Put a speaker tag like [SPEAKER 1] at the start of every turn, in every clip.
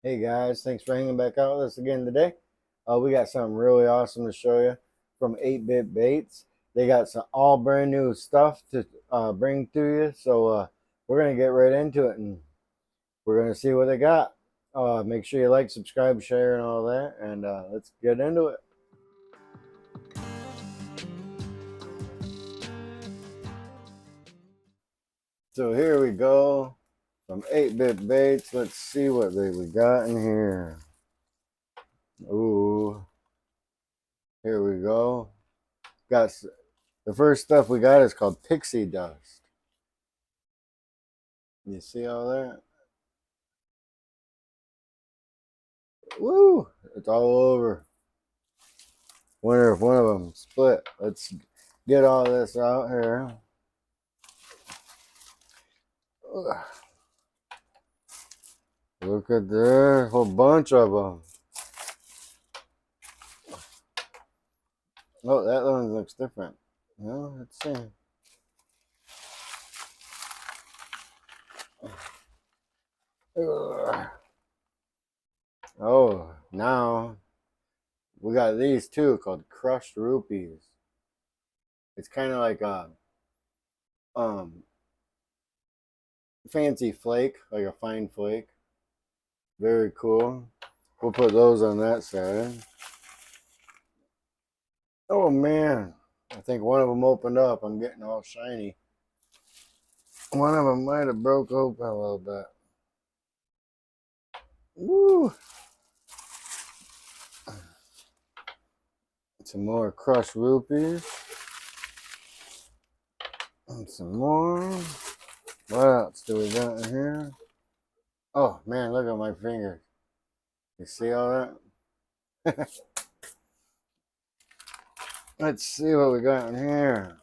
[SPEAKER 1] Hey guys, thanks for hanging back out with us again today. We got something really awesome to show you from 8-Bit Baits. They got some all brand new stuff to bring to you, so we're gonna get right into it and we're gonna see what they got. Make sure you like, subscribe, share, and all that, and let's get into it. So here we go from 8-Bit Baits. Let's see what we got in here. Ooh, here we go. Got the first stuff we got is called pixie dust. You see all that? Woo! It's all over. Wonder if one of them split. Let's get all this out here. Look at there, a whole bunch of them. Oh, that one looks different. Well, let's see. Oh, now we got these two called crushed rupees. It's kind of like a um fancy flake, like a fine flake. Very cool. We'll put those on that side. Oh man, I think one of them opened up. I'm getting all shiny. One of them might have broke open a little bit. Woo! Some more crushed rupees. And some more. What else do we got in here? Oh man, look at my fingers. You see all that? Let's see what we got in here.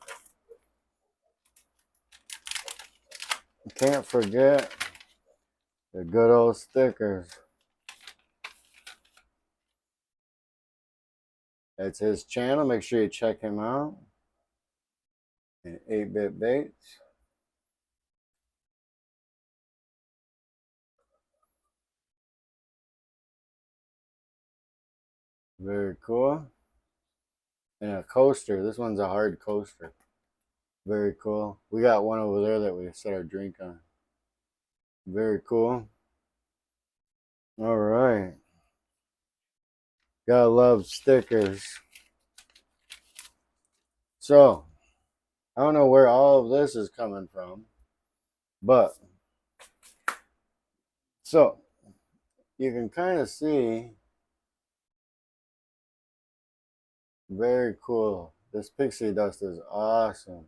[SPEAKER 1] Can't forget the good old stickers. It's his channel. Make sure you check him out. And 8-Bit Baits. Very cool. And a coaster. This one's a hard coaster. Very cool. We got one over there that we set our drink on. Very cool. All right. Gotta love stickers. So, I don't know where all of this is coming from, but so you can kind of see. Very cool. This pixie dust is awesome.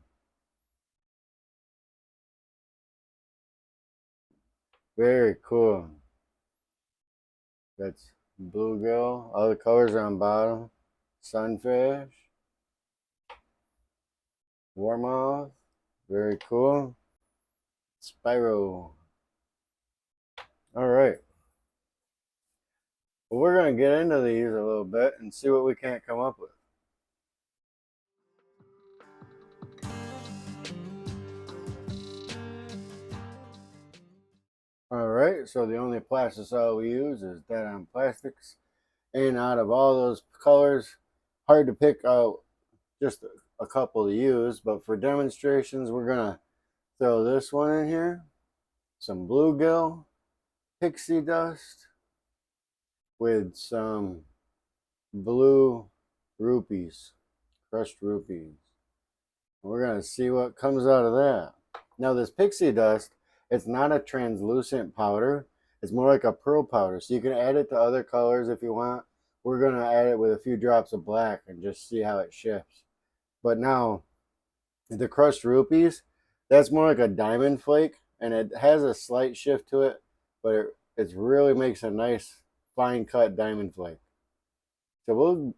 [SPEAKER 1] Very cool. That's bluegill. All the colors are on bottom. Sunfish. Warmouth. Very cool. Spyro. All right. Well, we're going to get into these a little bit and see what we can't come up with. All right, so the only plasticine we use is deadonplastix. And out of all those colors, hard to pick out just a couple to use, but for demonstrations, we're going to throw this one in here, some bluegill, pixie dust, with some blue rupees, crushed rupees. We're going to see what comes out of that. Now this pixie dust, it's not a translucent powder. It's more like a pearl powder. So you can add it to other colors if you want. We're going to add it with a few drops of black and just see how it shifts. But now the crushed rupees, that's more like a diamond flake. And it has a slight shift to it. But it really makes a nice fine cut diamond flake. So we'll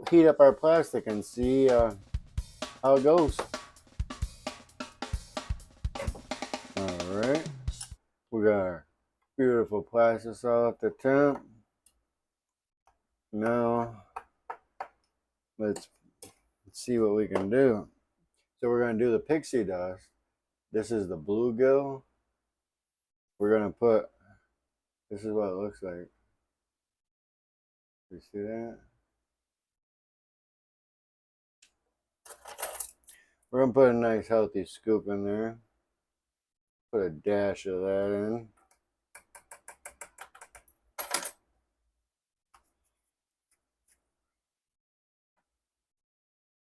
[SPEAKER 1] heat up our plastic and see how it goes. Alright, we got our beautiful plasticine at the temp. Now, let's see what we can do. So we're going to do the pixie dust. This is the bluegill. We're going to put This is what it looks like. You see that? We're gonna put a nice healthy scoop in there. Put a dash of that in.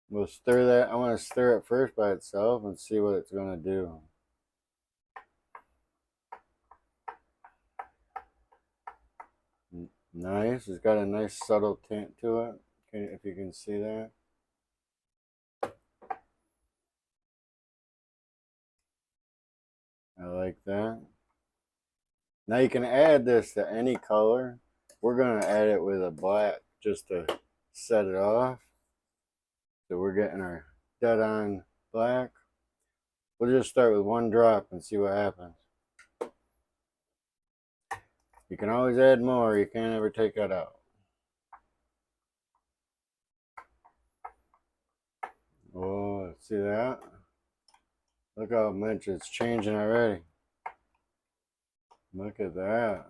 [SPEAKER 1] We'll stir that. I want to stir it first by itself and see what it's gonna do. Nice. It's got a nice subtle tint to it. If you can see that. I like that. Now you can add this to any color. We're going to add it with a black just to set it off. So we're getting our dead on black. We'll just start with one drop and see what happens. You can always add more. You can't ever take that out. Oh, see that? Look how much it's changing already. Look at that.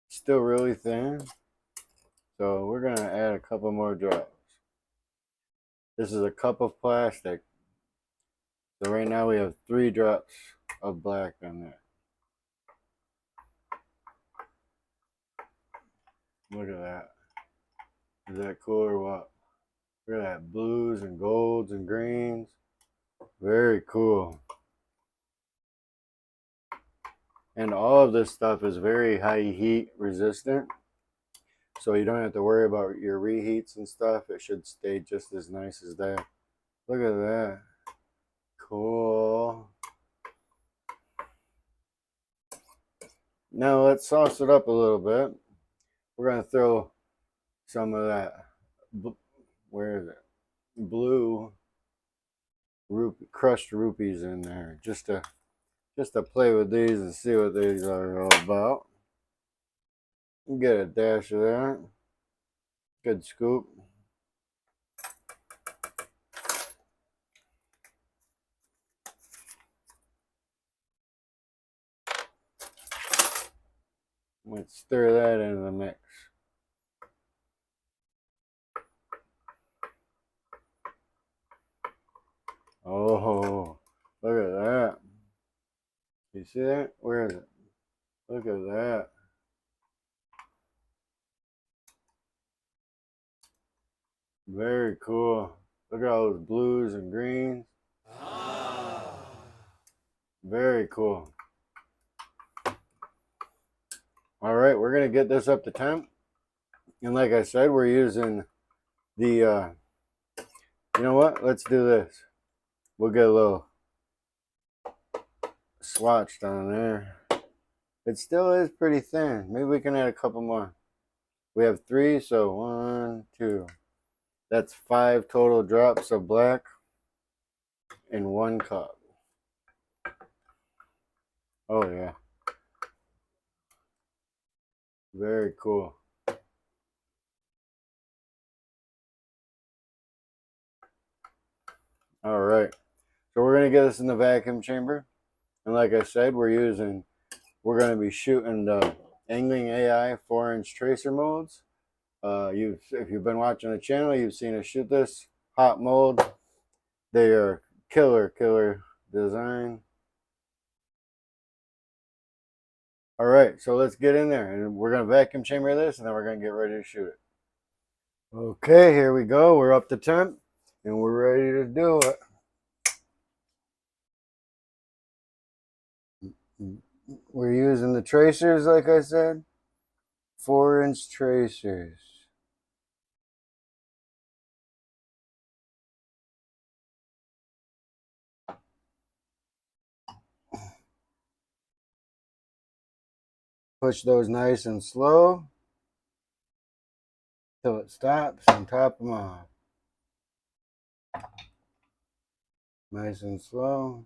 [SPEAKER 1] Still really thin. So we're going to add a couple more drops. This is a cup of plastic. So right now we have 3 drops of black on there. Look at that. Is that cool or what? Look at that, blues and golds and greens. Very cool. And all of this stuff is very high heat resistant. So you don't have to worry about your reheats and stuff. It should stay just as nice as that. Look at that. Cool. Now let's sauce it up a little bit. We're going to throw some of that, where is it? Blue crushed rupees in there, just to play with these and see what these are all about. Get a dash of that. Good scoop. Let's stir that into the mix. Oh, look at that. You see that? Where is it? Look at that. Very cool. Look at all those blues and greens. Very cool. All right, we're going to get this up to temp. And like I said, we're using the, you know what? Let's do this. We'll get a little swatched on there. It still is pretty thin. Maybe we can add a couple more. We have 3, so 1, 2. That's 5 total drops of black in 1 cup. Oh yeah. Very cool. All right. So we're going to get this in the vacuum chamber. And like I said, we're going to be shooting the Angling AI 4-inch tracer molds. If you've been watching the channel, you've seen us shoot this hot mold. They are killer design. All right, so let's get in there, and we're going to vacuum chamber this, and then we're going to get ready to shoot it. Okay, here we go. We're up to temp, and we're ready to do it. We're using the tracers, like I said, 4-inch tracers. Push those nice and slow till it stops and top them off. Nice and slow.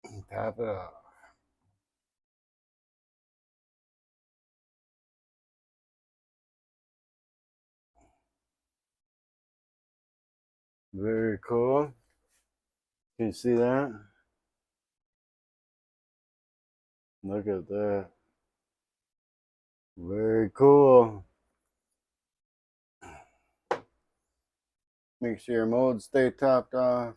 [SPEAKER 1] And top it off. Very cool. Can you see that? Look at that. Very cool. Make sure your molds stay topped off.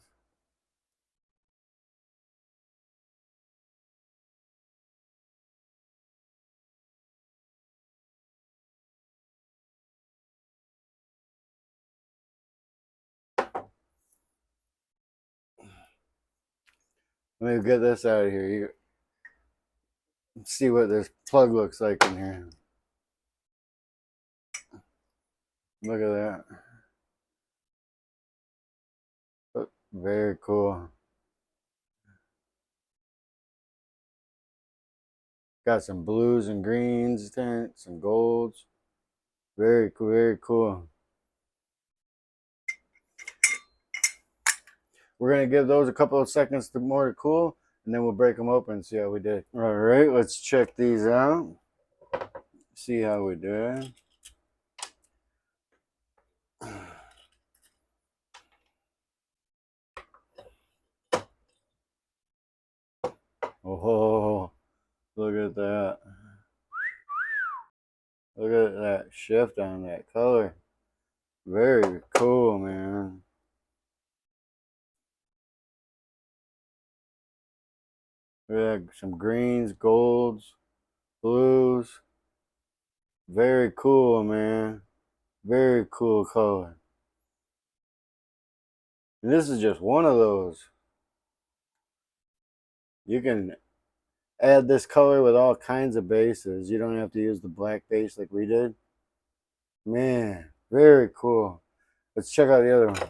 [SPEAKER 1] Let me get this out of here. You see what this plug looks like in here. Look at that. Oh, very cool. Got some blues and greens tint, some golds. Very cool, very cool. We're gonna give those a couple of seconds more to cool, and then we'll break them open and see how we did. All right, let's check these out. See how we did. Oh, look at that. Look at that shift on that color. Very cool, man. We had some greens, golds, blues. Very cool, man. Very cool color. And this is just one of those. You can add this color with all kinds of bases. You don't have to use the black base like we did. Man, very cool. Let's check out the other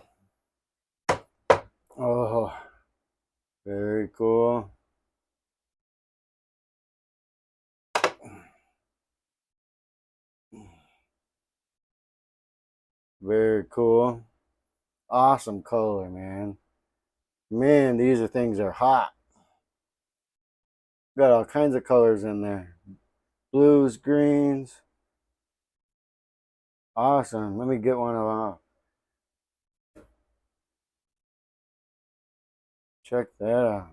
[SPEAKER 1] one. Oh, very cool. Very cool. Awesome color, man. Man, these things are hot. Got all kinds of colors in there. Blues, greens. Awesome. Let me get one of them out. Check that out.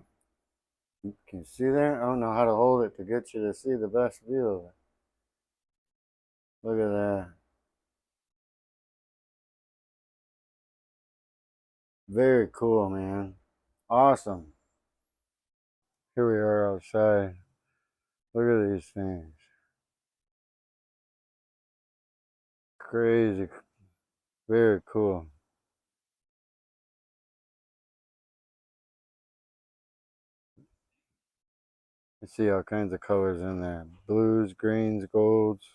[SPEAKER 1] Can you see that? I don't know how to hold it to get you to see the best view of it. Look at that. Very cool, man. Awesome. Here we are outside. Look at these things. Crazy. Very cool. You see all kinds of colors in there. Blues, greens, golds.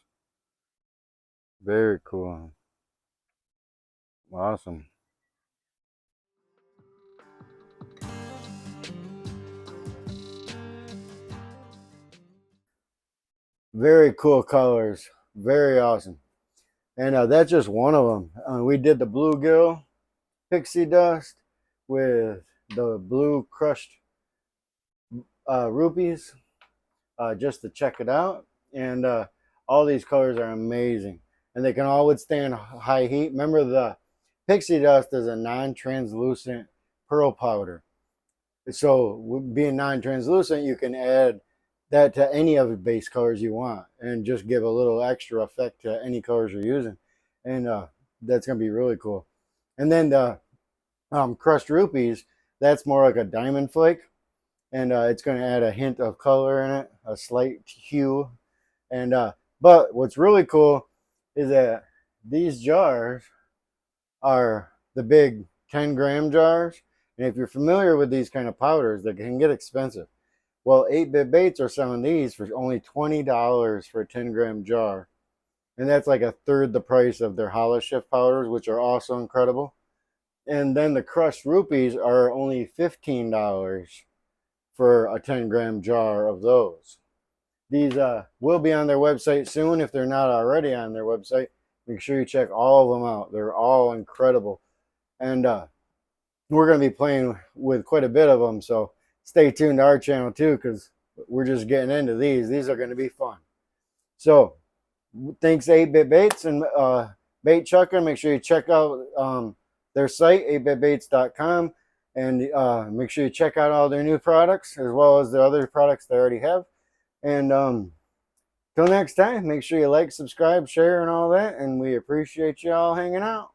[SPEAKER 1] Very cool. Awesome. Very cool colors. Very awesome. And that's just one of them. We did the bluegill pixie dust with the blue crushed rupees just to check it out. And all these colors are amazing. And they can all withstand high heat. Remember, the pixie dust is a non-translucent pearl powder. So being non-translucent, you can add that to any of the base colors you want and just give a little extra effect to any colors you're using. And that's going to be really cool. And then the crushed rupees, that's more like a diamond flake. And it's going to add a hint of color in it, a slight hue. And but what's really cool is that these jars are the big 10-gram jars. And if you're familiar with these kind of powders, they can get expensive. Well, 8-Bit Baits are selling these for only $20 for a 10-gram jar. And that's like a third the price of their HoloShift powders, which are also incredible. And then the crushed rupees are only $15 for a 10-gram jar of those. These will be on their website soon if they're not already on their website. Make sure you check all of them out. They're all incredible. And we're going to be playing with quite a bit of them. So stay tuned to our channel too, because we're just getting into these. These are going to be fun. So thanks 8-Bit Baits and Bait Chucker. Make sure you check out their site, 8bitbaits.com, and make sure you check out all their new products as well as the other products they already have. And till next time, make sure you like, subscribe, share, and all that. And we appreciate you all hanging out.